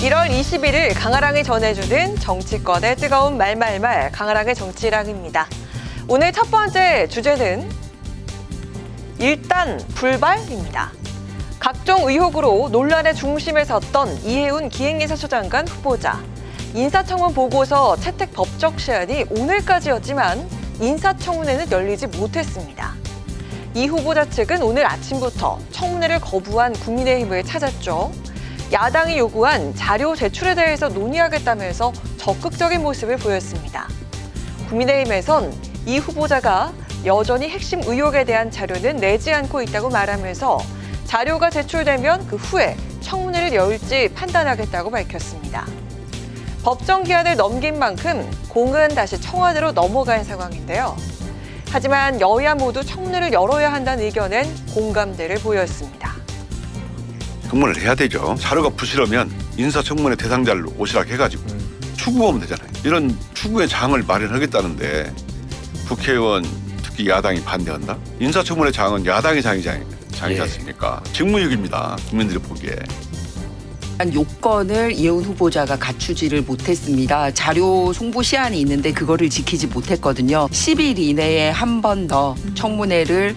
1월 21일 강아랑이 전해주는 정치권의 뜨거운 말말말 강아랑의 정치랑입니다. 오늘 첫 번째 주제는 일단 불발입니다. 각종 의혹으로 논란의 중심에 섰던 이해운 기획인사처 장관 후보자. 인사청문 보고서 채택 법적 시한이 오늘까지였지만 인사청문회는 열리지 못했습니다. 이 후보자 측은 오늘 아침부터 청문회를 거부한 국민의힘을 찾았죠. 야당이 요구한 자료 제출에 대해서 논의하겠다면서 적극적인 모습을 보였습니다. 국민의힘에선 이 후보자가 여전히 핵심 의혹에 대한 자료는 내지 않고 있다고 말하면서 자료가 제출되면 그 후에 청문회를 열지 판단하겠다고 밝혔습니다. 법정 기한을 넘긴 만큼 공은 다시 청와대로 넘어간 상황인데요. 하지만 여야 모두 청문회를 열어야 한다는 의견엔 공감대를 보였습니다. 청문회를 해야 되죠. 자료가 부실하면 인사청문회 대상자를 오시락 해가지고 추구하면 되잖아요. 이런 추구의 장을 마련하겠다는데 국회의원 특히 야당이 반대한다? 인사청문회 장은 야당의 장이지 않습니까? 직무유기입니다. 국민들이 보기에. 요건을 이해운 후보자가 갖추지를 못했습니다. 자료 송부 시한이 있는데 그거를 지키지 못했거든요. 10일 이내에 한 번 더 청문회를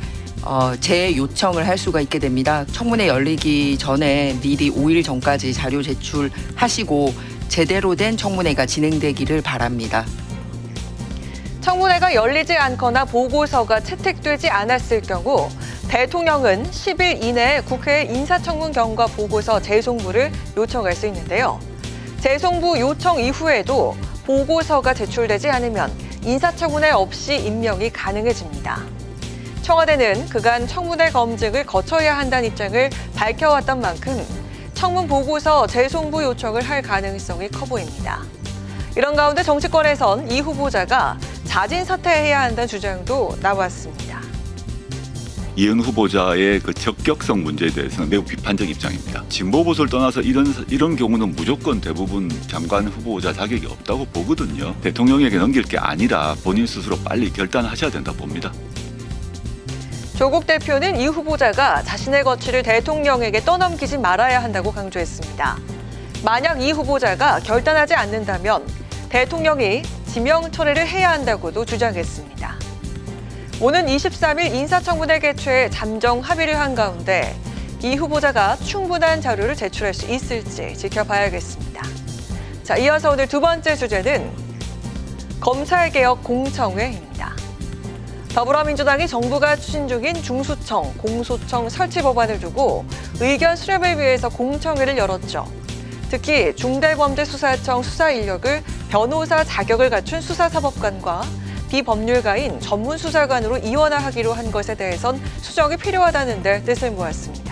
재요청을 할 수가 있게 됩니다. 청문회 열리기 전에 미리 5일 전까지 자료 제출하시고 제대로 된 청문회가 진행되기를 바랍니다. 청문회가 열리지 않거나 보고서가 채택되지 않았을 경우 대통령은 10일 이내에 국회에 인사청문 경과 보고서 재송부를 요청할 수 있는데요. 재송부 요청 이후에도 보고서가 제출되지 않으면 인사청문회 없이 임명이 가능해집니다. 청와대는 그간 청문회 검증을 거쳐야 한다는 입장을 밝혀왔던 만큼 청문 보고서 재송부 요청을 할 가능성이 커 보입니다. 이런 가운데 정치권에선 이 후보자가 자진 사퇴해야 한다는 주장도 나왔습니다. 이해운 후보자의 그 적격성 문제에 대해서는 매우 비판적 입장입니다. 진보 보수를 떠나서 이런 경우는 무조건 대부분 장관 후보자 자격이 없다고 보거든요. 대통령에게 넘길 게 아니라 본인 스스로 빨리 결단하셔야 된다 봅니다. 조국 대표는 이 후보자가 자신의 거취를 대통령에게 떠넘기지 말아야 한다고 강조했습니다. 만약 이 후보자가 결단하지 않는다면 대통령이 지명 철회를 해야 한다고도 주장했습니다. 오는 23일 인사청문회 개최에 잠정 합의를 한 가운데 이 후보자가 충분한 자료를 제출할 수 있을지 지켜봐야겠습니다. 자, 이어서 오늘 두 번째 주제는 검찰개혁 공청회입니다. 더불어민주당이 정부가 추진 중인 중수청, 공소청 설치 법안을 두고 의견 수렴을 위해서 공청회를 열었죠. 특히 중대범죄수사청 수사 인력을 변호사 자격을 갖춘 수사사법관과 비법률가인 전문수사관으로 이원화하기로 한 것에 대해선 수정이 필요하다는 데 뜻을 모았습니다.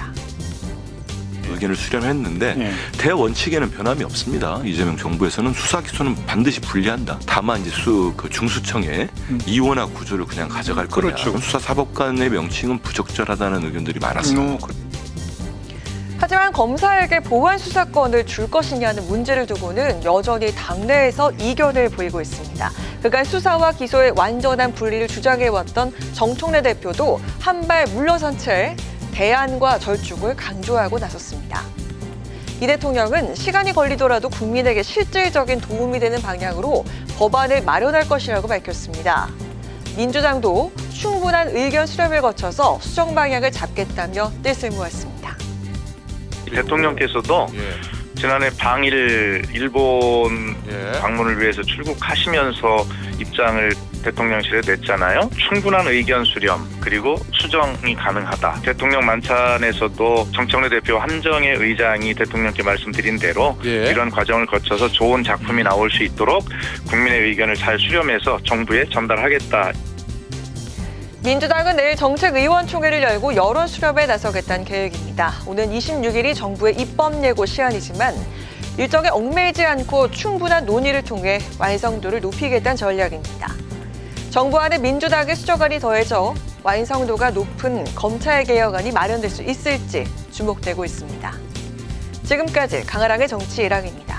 의견을 수렴했는데 대원칙에는 변함이 없습니다. 이재명 정부에서는 수사 기소는 반드시 분리한다. 다만 이제 그 중수청의 이원화 구조를 그냥 가져갈 거냐. 그렇죠. 수사사법관의 명칭은 부적절하다는 의견들이 많았습니다. 하지만 검사에게 보안 수사권을 줄 것이냐는 문제를 두고는 여전히 당내에서 이견을 보이고 있습니다. 그간 수사와 기소의 완전한 분리를 주장해왔던 정청래 대표도 한 발 물러선 채 대안과 절충을 강조하고 나섰습니다. 이 대통령은 시간이 걸리더라도 국민에게 실질적인 도움이 되는 방향으로 법안을 마련할 것이라고 밝혔습니다. 민주당도 충분한 의견 수렴을 거쳐서 수정 방향을 잡겠다며 뜻을 모았습니다. 대통령께서도 지난해 방일 일본 방문을 위해서 출국하시면서 입장을 대통령실에 냈잖아요. 충분한 의견 수렴 그리고 수정이 가능하다. 대통령 만찬에서도 정청래 대표 한정혜 의장이 대통령께 말씀드린 대로 이런 과정을 거쳐서 좋은 작품이 나올 수 있도록 국민의 의견을 잘 수렴해서 정부에 전달하겠다. 민주당은 내일 정책의원총회를 열고 여론 수렴에 나서겠다는 계획입니다. 오는 26일이 정부의 입법 예고 시한이지만 일정에 얽매이지 않고 충분한 논의를 통해 완성도를 높이겠다는 전략입니다. 정부 안에 민주당의 수정안이 더해져 완성도가 높은 검찰개혁안이 마련될 수 있을지 주목되고 있습니다. 지금까지 강아랑의 정치 일항입니다.